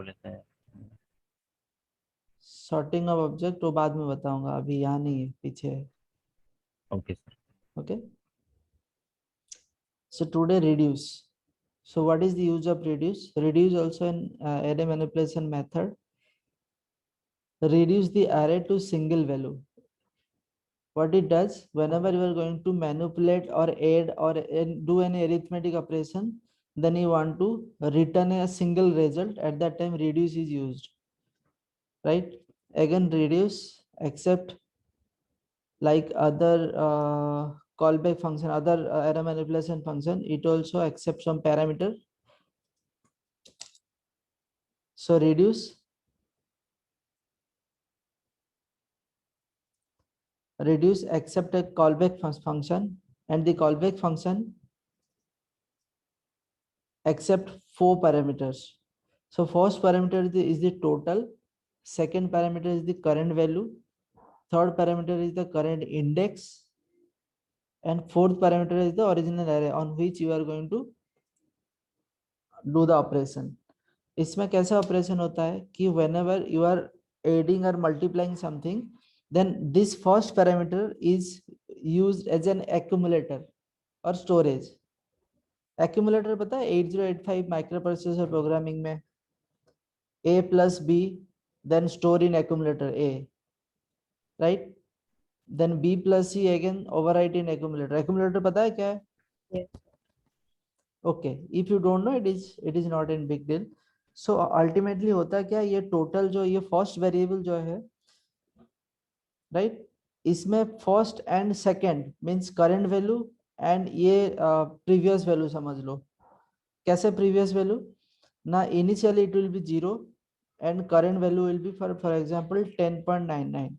लेते हैं। Sorting of object वो बाद में बताऊंगा, अभी यहाँ नहीं है, पीछे है। Okay sir. Okay, so today reduce. So what is the use of reduce? Reduce also an array manipulation method. Reduce the array to single value. What it does, whenever you are going to manipulate or add or do any arithmetic operation, then you want to return a single result. At that time reduce is used, right? Again reduce except like other callback function, other array manipulation function, it also accepts some parameter. So reduce accept a callback function, and the callback function accept 4 parameters. So first parameter is the total, second parameter is the current value, third parameter is the current index, and fourth parameter is the original array on which you are going to do the operation. इसमें कैसा operation होता है कि whenever you are adding or multiplying something, then this first parameter is used as an accumulator or storage. accumulator पता है 8085 microprocessor programming में a plus b then store in accumulator a, right? Then b plus c again overwrite in accumulator. accumulator पता है क्या है? Yes. Okay, if you don't know, it is not in big deal. So ultimately होता क्या, ये total जो ये first variable जो है, right, इसमें first and second means current value and ये previous value समझ लो. कैसे previous value? ना initially it will be 0 and current value will be for example 10.99.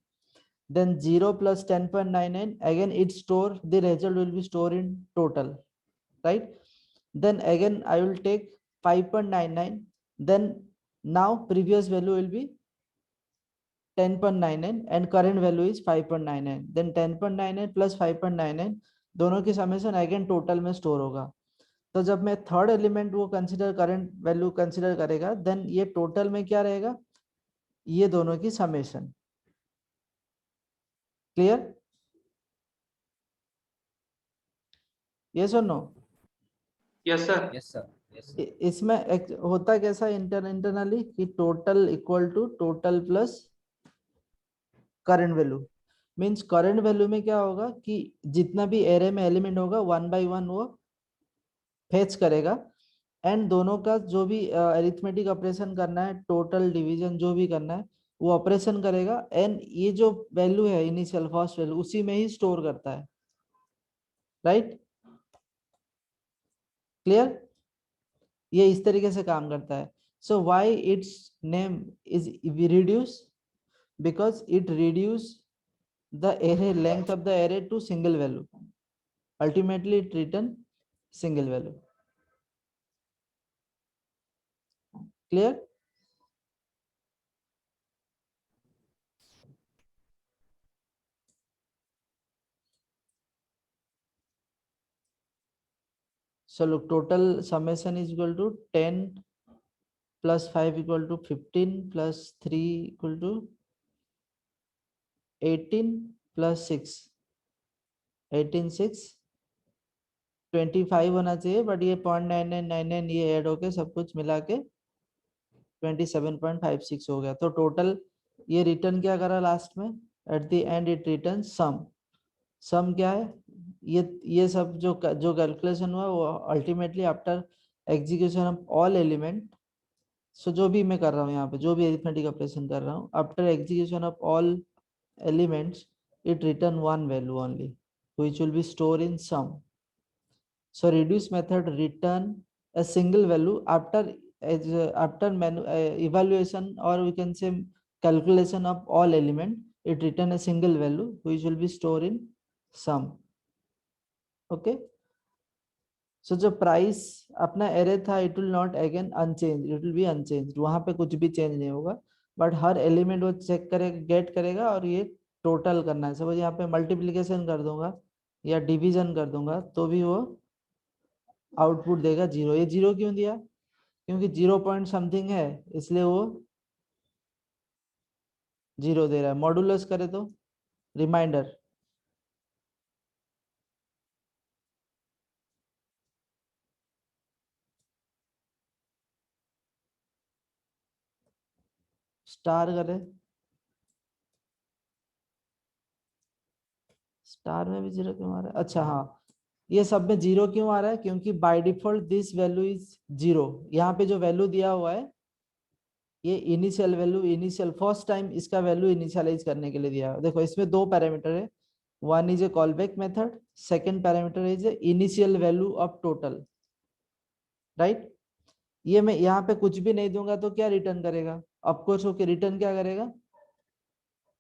Then 0 plus 10.99 again it store, the result will be stored in total, right? Then again I will take 5.99, then now previous value will be 10.99 and current value is 5.99. then 10.99 plus 5.99 दोनों की summation again total में store होगा. तो जब मैं third element वो consider current value consider करेगा, then ये टोटल में क्या रहेगा, ये दोनों की समेशन. क्लियर? यस और no? Yes sir. Yes sir. Yes इसमें होता कैसा इंटरनली कि total equal to total plus current value. Means current value में क्या होगा कि जितना भी एरे में एलिमेंट होगा 1 by 1 वो फेच करेगा एंड दोनों का जो भी अरिथमेटिक ऑपरेशन करना है, टोटल डिवीजन जो भी करना है वो ऑपरेशन करेगा एंड ये जो वैल्यू है इनिशियल फर्स्ट वैल्यू उसी में ही स्टोर करता है, राइट? क्लियर? ये इस तरीके से काम करता है. So why it's name is reduce? Because it reduce the array length of the array to single value. Ultimately it return single value. Clear? So look, total summation is equal to 10 plus 5 equal to 15 plus 3 equal to 18 plus 6 18 6 25 होना चाहिए, but ये 0.9999 ये add होके सब कुछ मिला के 27.56 हो गया. तो टोटल ये रिटर्न क्या करा लास्ट में, at the end it return sum. Sum क्या है, ये सब जो कैलकुलेशन हुआ वो ultimately after execution of all element. So जो भी मैं कर रहा हूँ यहाँ पे, जो भी अरिथमेटिक ऑपरेशन कर रहा हूँ, after execution of all elements it return one value only which will be stored in sum. So reduce method return a single value after evaluation, or we can say calculation of all element. It return a single value which will be stored in sum. Okay, so जो price अपना array था it will not again unchanged, it will be unchanged. वहां पे कुछ भी change नहीं होगा, but her element वो चेक करेगा, गेट करेगा और ये टोटल करना है. सपोज यहाँ पे मल्टीप्लिकेशन कर दूंगा या डिवीजन कर दूंगा तो भी वो आउटपुट देगा जीरो. ये जीरो क्यों दिया? क्योंकि 0 पॉइंट समथिंग है इसलिए वो 0 दे रहा है। मॉडुलस करे तो रिमाइंडर, स्टार करे, स्टार में भी 0 क्यों आ रहा है? अच्छा हाँ, ये सब में 0 क्यों आ रहा है? क्योंकि by default this value is 0। यहाँ पे जो वैल्यू दिया हुआ है ये initial value, initial first time इसका वैल्यू इनिशियलाइज करने के लिए दिया है। देखो इसमें दो पैरामीटर है, one is a callback method, second parameter is a initial value of total, right. ये मैं यहाँ पे कुछ भी नहीं दूंगा तो क्या रिटर्न करेगा? ऑफकोर्स ओके, रिटर्न क्या करेगा?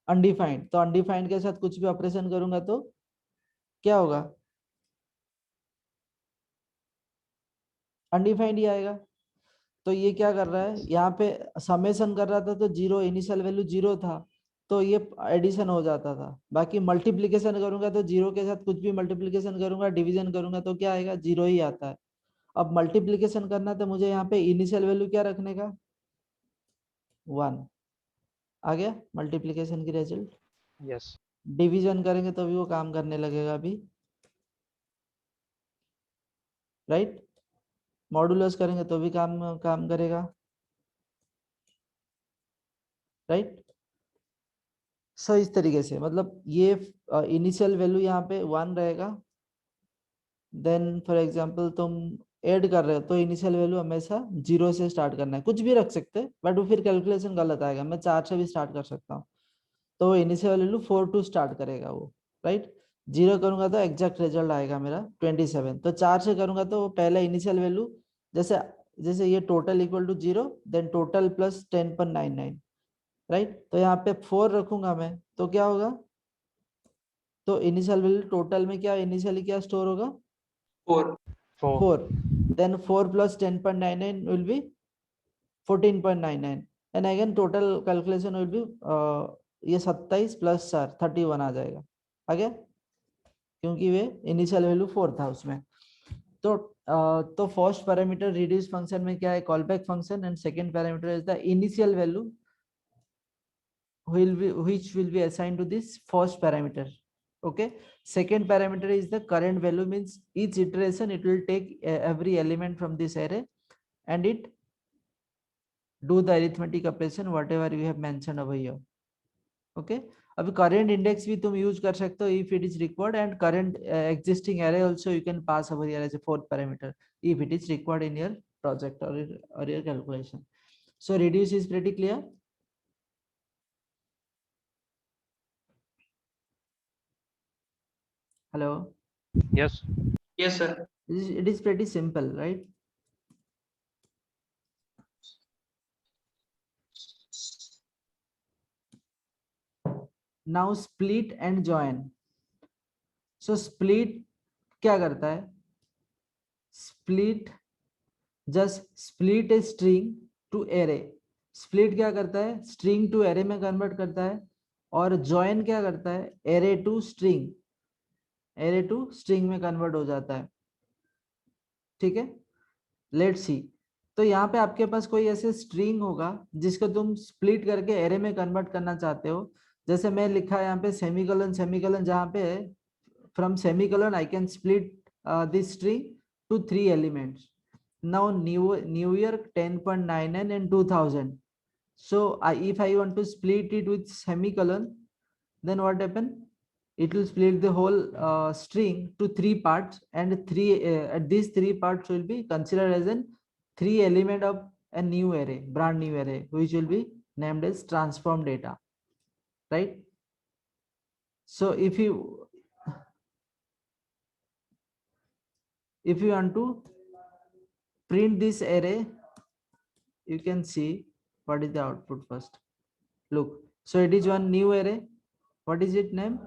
अनडिफाइंड। तो अनडिफाइंड के साथ कुछ भी ऑपरेशन करूंगा तो क्या होगा? अनडिफाइंड ही आएगा। तो ये क्या कर रहा है, यहाँ पे समेशन कर रहा था तो 0, इनिशियल वैल्यू 0 था तो ये एडिशन हो जाता था। बाकी मल्टीप्लीकेशन करूंगा तो 0 के साथ कुछ भी मल्टीप्लीकेशन करूंगा, डिवीजन करूंगा तो क्या आएगा? 0 ही आता है। अब मल्टीप्लीकेशन करना तो मुझे यहाँ पे इनिशियल वैल्यू क्या रखने का? 1 आ गया मल्टीप्लीकेशन की रिजल्ट। यस। डिवीजन करेंगे तो भी वो काम करने लगेगा अभी, राइट। मॉडुलस करेंगे तो भी काम काम करेगा, राइट। सो इस तरीके से मतलब ये इनिशियल वैल्यू यहाँ पे 1 रहेगा, देन फॉर एग्जांपल तुम ऐड कर रहे हो तो इनिशियल वैल्यू हमेशा 0 से स्टार्ट करना है। कुछ भी रख सकते हैं बट वो फिर कैलकुलेशन गलत आएगा। मैं 4 से भी स्टार्ट कर सकता हूँ तो इनिशियल वैल्यू 4 टू स्टार्ट करेगा वो, राइट। 0 करूंगा तो एग्जैक्ट रिजल्ट आएगा मेरा 27। तो 4 से करूंगा तो पहला इनिशियल वैल्यू, जैसे जैसे ये total equal to 0 then total plus 10.99, right. तो यहाँ पे 4 रखूंगा मैं तो क्या होगा? तो इनिशियल वैल्यू टोटल में क्या इनिशियली क्या स्टोर होगा? 4. 4, then 4 plus 10.99 will be 14.99 and again total calculation will be ये 27 प्लस 4 31 आ जाएगा। आ गया? क्योंकि वे इनिशियल वैल्यू 4 था उसमें। तो फर्स्ट पैरामीटर रिड्यूस फंक्शन में क्या है? Callback function and second parameter is the initial value which will be assigned to this first parameter. Okay, second parameter is the current value, means each iteration it will take every element from this array and it do the arithmetic operation whatever you have mentioned over here. Okay, अब current index भी तुम use कर सकते हो if it is required, and current existing array also you can pass over here as a fourth parameter if it is required in your project or your calculation. So reduce is pretty clear. Hello. Yes. Yes, sir. It is pretty simple, right? Now split and join. So split क्या करता है? Split just split a string to array. Split क्या करता है? String to array में convert करता है। और join क्या करता है? Array to string, array to string में convert हो जाता है। ठीक है, लेट्स सी। तो यहाँ पे आपके पास कोई ऐसे स्ट्रिंग होगा जिसको तुम स्प्लिट करके एरे में कन्वर्ट करना चाहते हो। जैसे मैं लिखा है यहाँ पे सेमीकोलन सेमीकोलन, जहाँ पे from semicolon I can split this string to 3 elements. Now new year 10.99 and 2000. So if I want to split it with semicolon, then what happen? It will split the whole string to 3 parts, and these 3 parts will be considered as an 3 element of a new array, brand new array, which will be named as transform data, right? So if you want to print this array, you can see what is the output first. Look, so it is one new array. What is its name?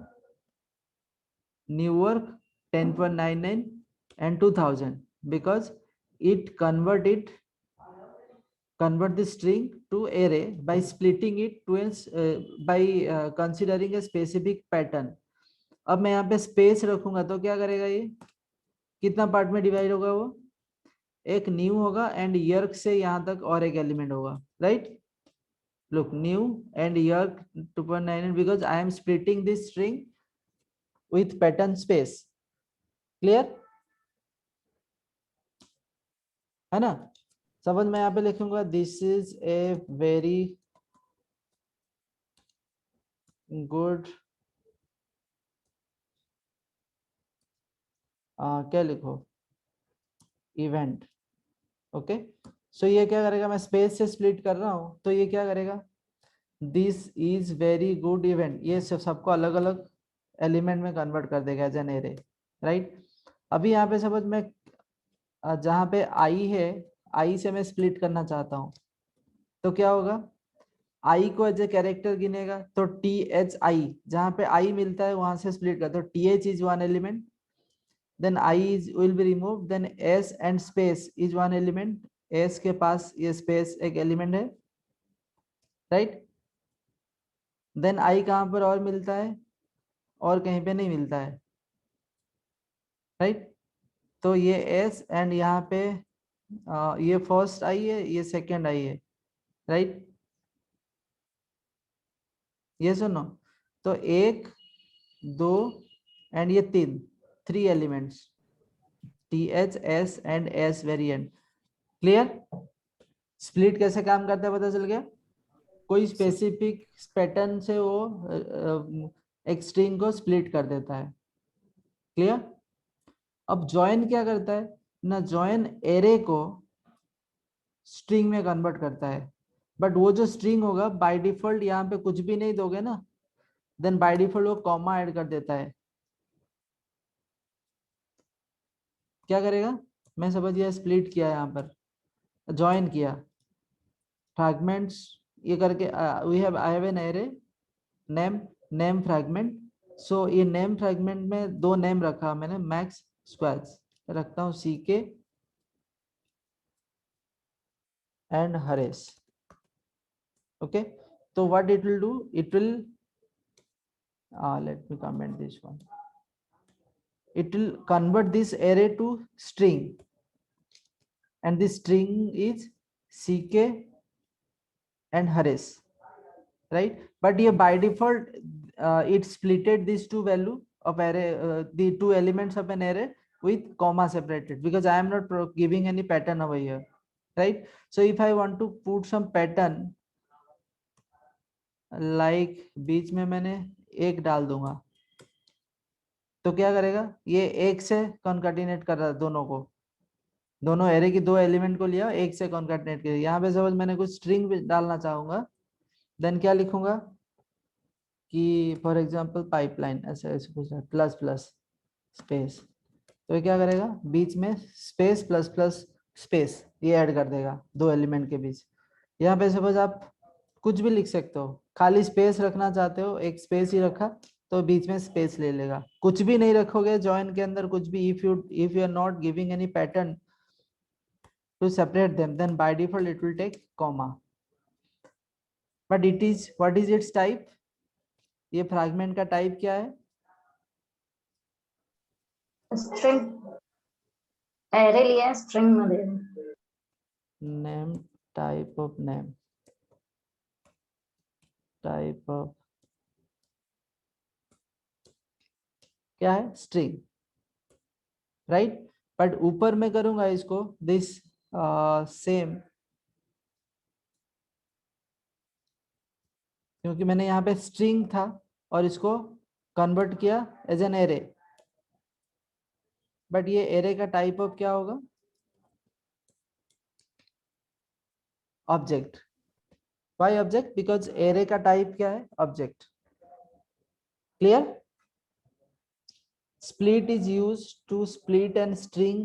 New work 10.99 and 2000, because it convert the string to array by splitting it to by considering a specific pattern. अब मैं यहाँ पे space रखूंगा तो क्या करेगा? ये कितना पार्ट में डिवाइड होगा? वो एक न्यू होगा एंड यर्क से यहाँ तक और एक एलिमेंट होगा, right? Look, new and yerk 2.9 because I am splitting this string with pattern space. Clear? है ना? समझ में यहाँ पे लिखूंगा this is a very good क्या लिखो इवेंट. ओके, सो ये क्या करेगा, मैं स्पेस से स्प्लिट कर रहा हूँ तो ये क्या करेगा, this is very good event, ये सबको अलग अलग एलिमेंट में कन्वर्ट कर देगा एज एन एरे, राइट? अभी यहाँ पे सपोज मैं जहाँ पे आई है, आई से मैं स्प्लिट करना चाहता हूँ तो क्या होगा, आई को एज ए कैरेक्टर गिनेगा तो टी एच आई, जहाँ पे आई मिलता है वहां से स्प्लिट कर, तो T H is one element, then I is will be removed, then s and space is one element, s के पास ये space एक element है, right? then I कहाँ पर और मिलता है, और कहीं पे नहीं मिलता है, right? तो ये s and यहाँ पे ये फर्स्ट आई है, ये सेकंड आई है, right? ये सुनो, तो एक दो एंड ये तीन, three elements, T H S and S variant. Clear? Split कैसे काम करता है पता चल गया? कोई स्पेसिफिक पैटर्न से वो एक स्ट्रिंग को स्प्लिट कर देता है. क्लियर? अब जॉइन क्या करता है ना, जॉइन एरे को स्ट्रिंग में कन्वर्ट करता है, बट वो जो स्ट्रिंग होगा बाय डिफॉल्ट यहाँ पे कुछ भी नहीं दोगे ना, देन बाय डिफॉल्ट वो कॉमा ऐड कर देता है. क्या करेगा, मैं समझिए स्प्लिट किया यहाँ पर, जॉइन किया फ्रैगमेंट्स ये करके, we have I have an array name fragment, so ये नेम फ्रैगमेंट में दो नेम रखा मैंने, मैक्स स्क्वायर्स रखता हूँ CK एंड हरेश. ओके, तो what it will do, it will let me comment this one, it will convert this array to string and this string is CK and harish, right? But here by default it splitted these two value of array, the two elements of an array with comma separated because I am not giving any pattern over here, right? So if I want to put some pattern like बीच में मैंने एक डाल दूंगा तो क्या करेगा, ये एक से कॉन्कार्डिनेट कर रहा है दोनों को, दोनों एरे की दो एलिमेंट को लिया एक से कॉन्कार्डिनेट किया. यहाँ पे सपोज मैंने कुछ स्ट्रिंग डालना चाहूंगा, देन क्या लिखूंगा कि फॉर एग्जांपल पाइपलाइन ऐसे ऐसे कुछ प्लस प्लस स्पेस, तो ये क्या करेगा, बीच में स्पेस प्लस प्लस स्पेस ये ऐड कर देगा दो एलिमेंट के बीच. यहाँ पे सपोज आप कुछ भी लिख सकते हो, खाली स्पेस रखना चाहते हो एक स्पेस ही रखा तो बीच में स्पेस ले लेगा. कुछ भी नहीं रखोगे जॉइन के अंदर कुछ भी, if you are not giving any pattern to separate them, then by default it will take comma. But it is, what is its type, ये फ्रैगमेंट का टाइप क्या है, स्ट्रिंग एरे लिया स्ट्रिंग में the name type of name type of क्या है, string, right? But ऊपर में करूंगा इसको दिस सेम, क्योंकि मैंने यहाँ पे स्ट्रिंग था और इसको कन्वर्ट किया एज एन एरे, बट ये एरे का टाइप ऑफ क्या होगा, object. Why object, because array का टाइप क्या है, object. Clear? Split is used to split and string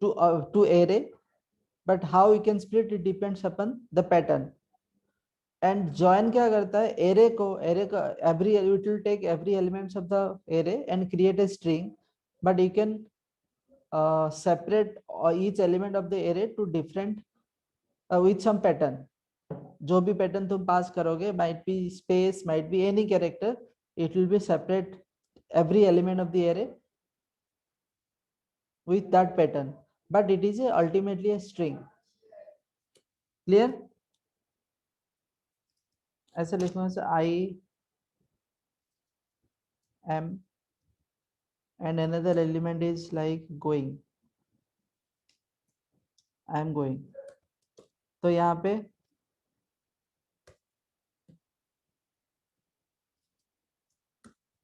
to array, but how you can split it depends upon the pattern. And join क्या करता है, array का every, it will take every elements of the array and create a string, but you can separate each element of the array to different with some pattern. जो भी pattern तुम पास करोगे, might be space, might be any character, it will be separate every element of the array with that pattern, but it is ultimately a string. Clear? ऐसे लिखूंगा से I am and another element is like going. I am going. तो यहाँ पे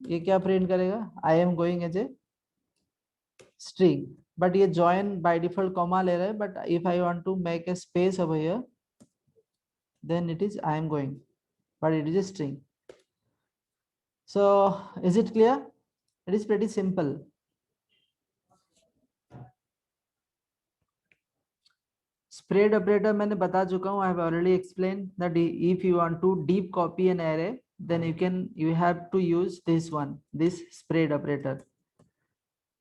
ये क्या print करेगा? I am going as a string, but ये join by default comma ले रहा है, but if I want to make a space over here, then it is I am going, but it is a string. So is it clear? It is pretty simple. Spread operator मैंने बता चुका हूँ. I have already explained that if you want to deep copy an array, then you have to use this one, this spread operator.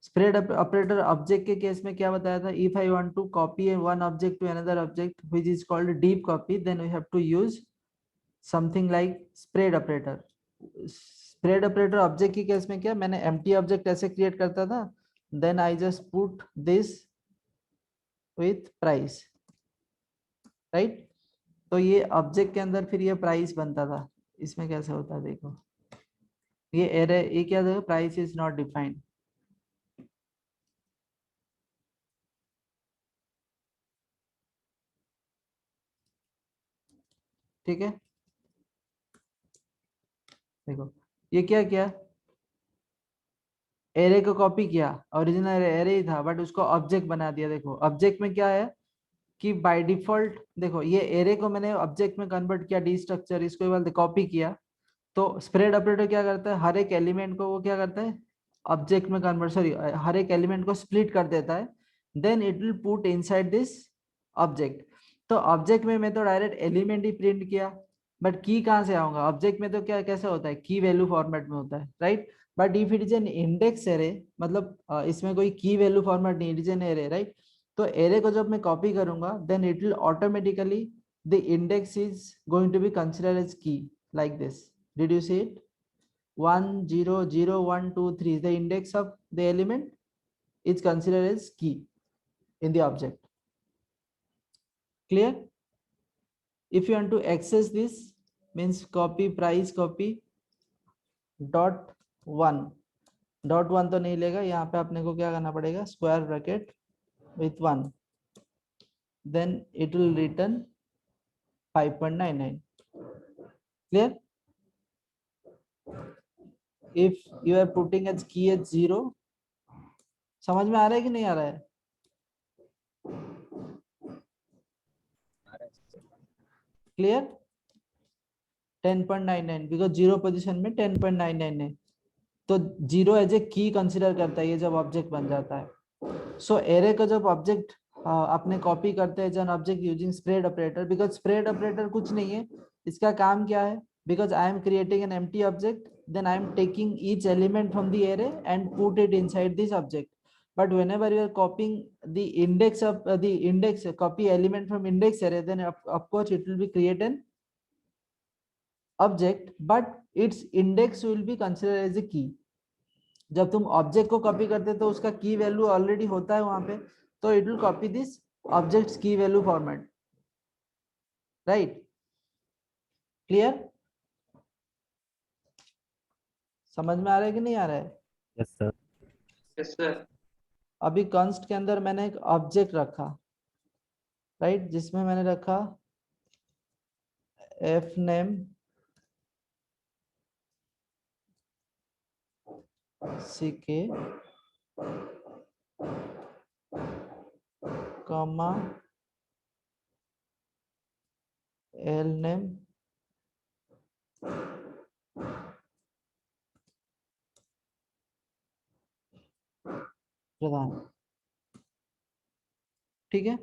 Spread operator object के case में क्या बताया था? If I want to copy one object to another object, which is called deep copy, then we have to use something like spread operator. Spread operator object की case में क्या? मैंने empty object ऐसे create करता था, then I just put this with price, right? तो ये object के अंदर फिर ये प्राइस बनता था. इसमें कैसे होता है देखो, ये एरे, ये क्या था? Price is not defined. ठीक है, देखो ये क्या किया? एरे को कॉपी किया, ओरिजिनल एरे ही था, बट उसको ऑब्जेक्ट बना दिया. देखो ऑब्जेक्ट में क्या है कि बाय डिफॉल्ट, देखो ये एरे को मैंने ऑब्जेक्ट में कन्वर्ट किया, डी स्ट्रक्चर, इसको बाद कॉपी किया. तो स्प्रेड ऑपरेटर क्या करता है? हर एक एलिमेंट को वो क्या करता है? ऑब्जेक्ट में कन्वर्ट, सॉरी, हर एक एलिमेंट को स्प्लिट कर देता है. Then it will put inside this object. तो ऑब्जेक्ट में मैं तो डायरेक्ट एलिमेंट ही प्रिंट किया, बट की कहाँ से आऊंगा? ऑब्जेक्ट में तो क्या कैसे होता है? की वैल्यू फॉर्मेट में होता है, right? But if it is an index array, मतलब इसमें कोई की वैल्यू फॉर्मेट नहीं, it is an array, right? तो एरे को जब मैं कॉपी करूंगा, then it will automatically the index is going to be considered as key, like this. Did you see it? 1 0 0 1 2 3 is the index of the element is considered as key in the object. Clear? If you want to access this, means copy price, copy dot 1. Dot 1 तो नहीं लेगा, यहाँ पे अपने को क्या करना पड़ेगा? Square bracket with 1, then it will return 5.99. Clear? If you are putting as key as 0, समझ में आ रहा है कि नहीं आ रहा है? क्लियर? 10.99, बिकॉज 0 पोजीशन में 10.99 है, तो 0 एज ए की कंसिडर करता है ये जब ऑब्जेक्ट बन जाता है. सो एरे को जब ऑब्जेक्ट अपने कॉपी करते हैं जन object using spread operator, because spread operator कुछ नहीं है, इसका काम क्या है? Because I am creating an empty object, then I am taking each element from the array and put it inside this object. But whenever you are copying the index of the index, copy element from index array, then of course it will be create an object, but its index will be considered as a key. जब तुम object को copy करते तो उसका की value already होता है वहां पे, तो it will copy this objects की वैल्यू फॉर्मेट, राइट? क्लियर? समझ में आ रहा है कि नहीं आ रहा है? Yes sir. Yes, sir. अभी कंस्ट के अंदर मैंने एक ऑब्जेक्ट रखा, राइट, जिसमें मैंने रखा F name ck comma L name Pradhan. ठीक है,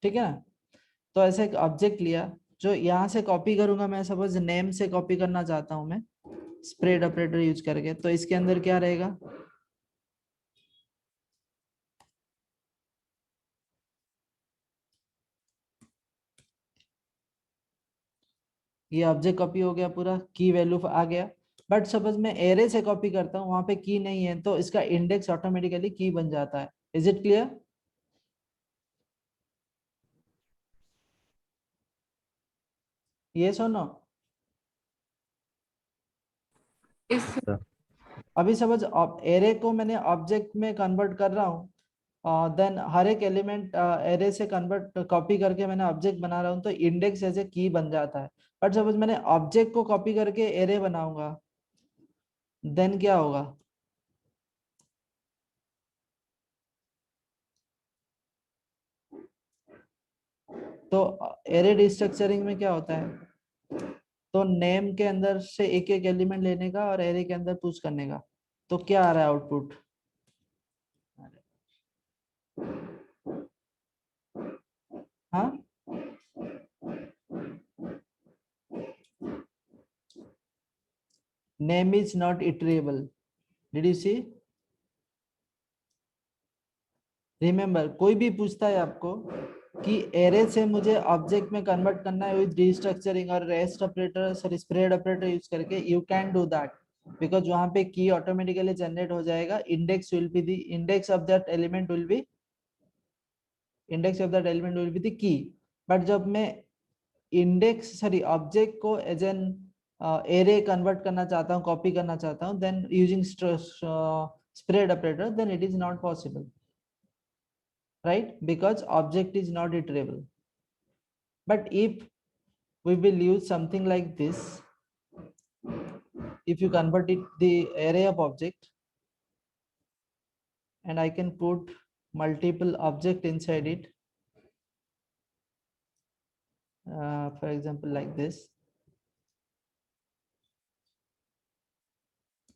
ठीक है ना? तो ऐसे एक ऑब्जेक्ट लिया, जो यहाँ से कॉपी करूंगा मैं, सपोज नेम से कॉपी करना चाहता हूं मैं स्प्रेड ऑपरेटर यूज करके, तो इसके अंदर क्या रहेगा? ये ऑब्जेक्ट कॉपी हो गया पूरा, की वैल्यू आ गया। बट सपोज मैं एरे से कॉपी करता हूँ, वहां पे की नहीं है, तो इसका इंडेक्स ऑटोमेटिकली की बन जाता है। Is it clear? ये सुनो, सर अभी सपोज एरे को मैंने ऑब्जेक्ट में कन्वर्ट कर रहा हूँ, देन हर एक एलिमेंट एरे से कन्वर्ट कॉपी करके मैंने ऑब्जेक्ट बना रहा हूँ, तो इंडेक्स एज ए की बन जाता है। बट सपोज मैंने ऑब्जेक्ट को कॉपी करके एरे बनाऊंगा, देन क्या होगा? तो एरे डिस्ट्रक्चरिंग में क्या होता है, तो नेम के अंदर से एक एक एलिमेंट लेने का और एरे के अंदर पुश करने का। तो क्या आ रहा है आउटपुट? हाँ, name is not iterable. Did you see? Remember, कोई भी पूछता है आपको कि एरे से मुझे ऑब्जेक्ट में कन्वर्ट करना है विद डिस्ट्रक्चरिंग और rest operator, sorry spread operator use करके, you can do that, because वहां पे की ऑटोमेटिकली जनरेट हो जाएगा। Index will be the index of that element will be index of that element will be the key. But जब मैं index sorry object को as an array convert करना चाहता हूँ, कॉपी करना चाहता हूँ, then using spread operator, then it is not possible, right? Because object is not iterable. But if we will use something like this, if you convert it the array of object, and I can put multiple object inside it, for example like this.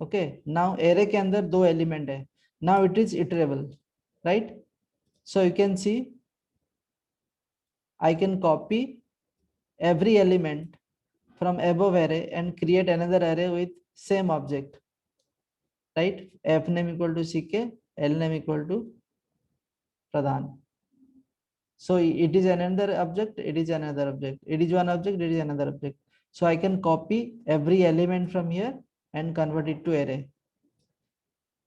Okay, now array के अंदर दो element है, now it is iterable, right? So you can see I can copy every element from above array and create another array with same object, right? F name equal to ck, L name equal to pradhan. So it is another object, it is another object, it is one object, it is another object. So I can copy every element from here and convert it to array.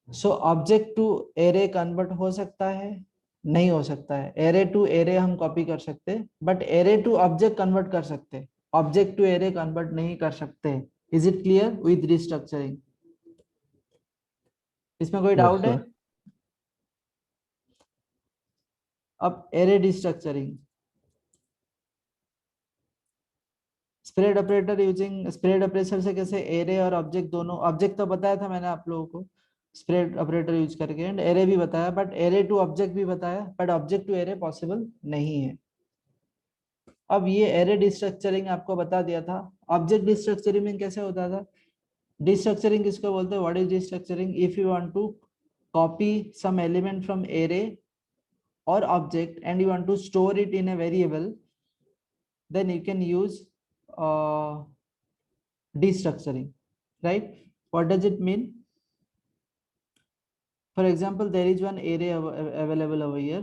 So object to array convert हो सकता है? नहीं हो सकता है। array to array हम copy कर सकते हैं, but array to object convert कर सकते हैं, object to array convert नहीं कर सकते। Is it clear with restructuring? इसमें कोई डाउट है? अब array destructuring, spread operator using spread operator से कैसे एरे और ऑब्जेक्ट दोनों, ऑब्जेक्ट तो बताया था मैंने आप लोगों को स्प्रेड ऑपरेटर यूज करके, एंड एरे भी बताया, बट एरे टू ऑब्जेक्ट भी बताया, but object to array possible नहीं है। अब ये एरे डिस्ट्रक्चरिंग आपको बता दिया था। ऑब्जेक्ट डिस्ट्रक्चरिंग में कैसे होता था? डिस्ट्रक्चरिंग किसको बोलते हैं? What is destructuring? If you want to copy some element from array or object and you want to store it in a variable, then you can use destructuring, right? What does it mean? For example, there is one array available over here,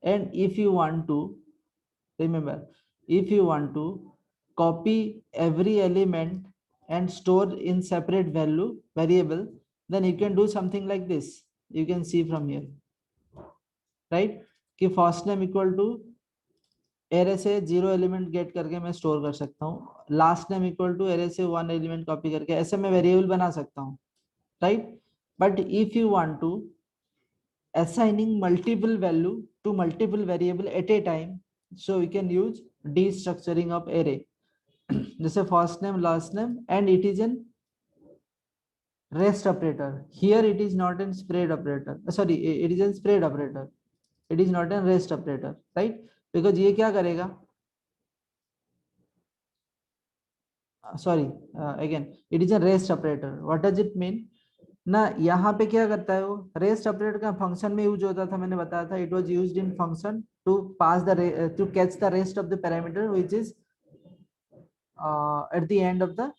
and if you want to, remember, if you want to copy every element and store in separate value variable, then you can do something like this. You can see from here, right? कि first name equal to array से 0 element gate करके मैं store कर सकता हूँ, last name equal to array से 1 element copy करके, ऐसे मैं वेरिएबल बना सकता हूँ, right? But if you want to assigning multiple value to multiple variable at a time, so we can use destructuring of array. जैसे first name, last name, and it is an rest operator. Here it is not in spread operator, sorry, it is in spread operator, it is not in rest operator, right? Because ये क्या करेगा, sorry, again it is a rest operator. What does it mean? ना यहाँ पे क्या करता है वो, रेस्ट ऑपरेटर का फंक्शन में यूज होता था, मैंने बताया था, it was used in function to pass the to catch the rest of the parameter which is at the end of the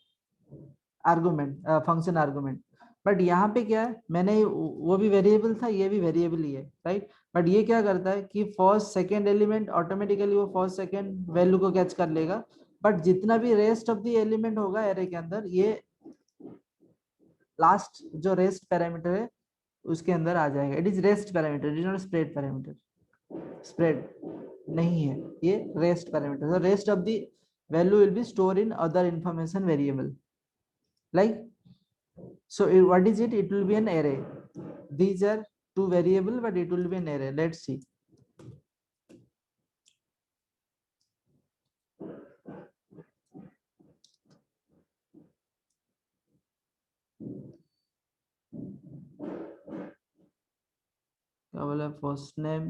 argument, function argument. But यहाँ पे क्या है, मैंने वो भी वेरिएबल था, ये भी वेरिएबल ही है, राइट? बट ये क्या करता है कि फर्स्ट सेकेंड एलिमेंट ऑटोमेटिकली वो फर्स्ट सेकेंड वैल्यू को कैच कर लेगा, बट जितना भी रेस्ट ऑफ द एलिमेंट होगा एरे के अंदर, ये लास्ट जो रेस्ट पैरामीटर है उसके अंदर आ जाएगा. It is rest parameter, it is not spread parameter. Spread नहीं है, ये rest parameter. so rest of the value will be stored in other information variable, like, so what is it? It will be an array. These are two variable, but it will be an array. Let's see. क्या बोला? First name,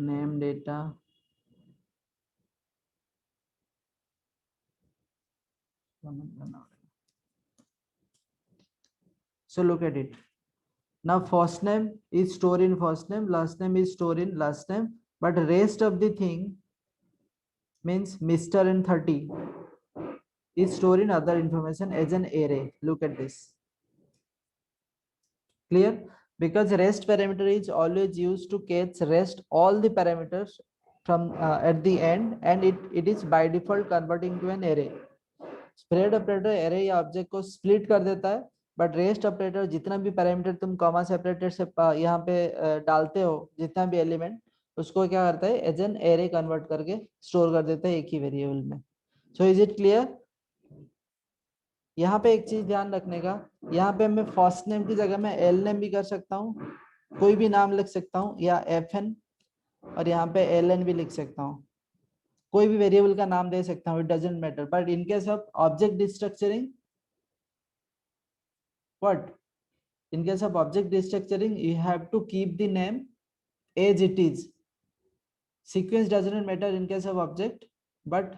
name data, so look at it. Now first name is stored in first name, last name is stored in last name, but rest of the thing means Mr. and 30 is stored in other information as an array. Look at this. Clear? Because rest parameter is always used to catch rest all the parameters from at the end, and it is by default converting to an array. Spread operator array या object को split कर देता है, but rest operator जितना भी parameter तुम comma separator से यहाँ पे डालते हो, जितना भी एलिमेंट, उसको क्या करता है? एज एन एरे कन्वर्ट करके स्टोर कर देता है एक ही वेरिएबल में. So is it clear? यहाँ पे एक चीज ध्यान रखने का, यहाँ पे मैं फर्स्ट नेम की जगह में एल नेम भी कर सकता हूँ, कोई भी नाम लिख सकता हूँ, या एफ एन, और यहाँ पे एल एन भी लिख सकता हूँ, कोई भी वेरिएबल का नाम दे सकता हूँ. It doesn't matter. But in case of object destructuring, what? In case of object destructuring, you have to keep the name as it is. Sequence doesn't matter in case of object, but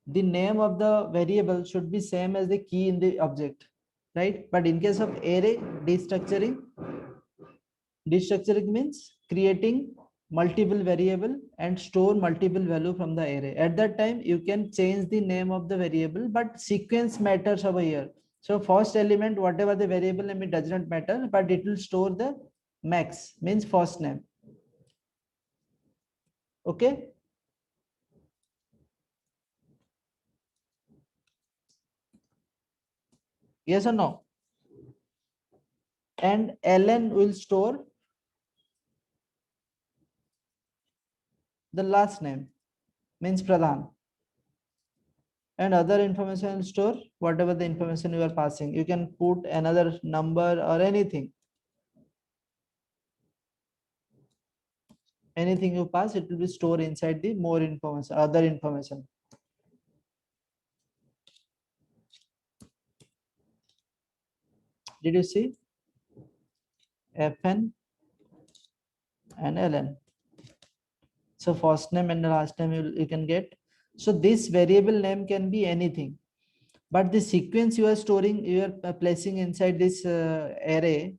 the name of the variable should be same as the key in the object, right? But in case of array destructuring, destructuring means creating multiple variable and store multiple value from the array. At that time, you can change the name of the variable, but sequence matters over here. So first element, whatever the variable name, it does not matter, but it will store the max, means first name. Okay. Yes or no? And ln will store the last name, means Pradhan. And other information will store whatever the information you are passing. You can put another number or anything. Anything you pass, it will be stored inside the more information, other information. Did you see? Fn and ln. So first name and the last name you can get. So this variable name can be anything, but the sequence you are storing, you are placing inside this array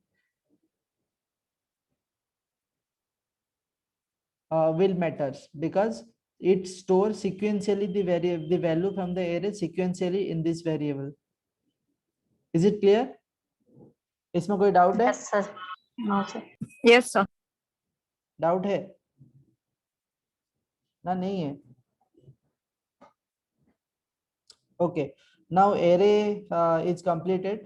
will matters, because it stores sequentially the value from the array sequentially in this variable. Is it clear? इसमें कोई doubt है? Yes, sir. No, sir. Yes, sir. Doubt है ना? नहीं है. Okay, now array is completed.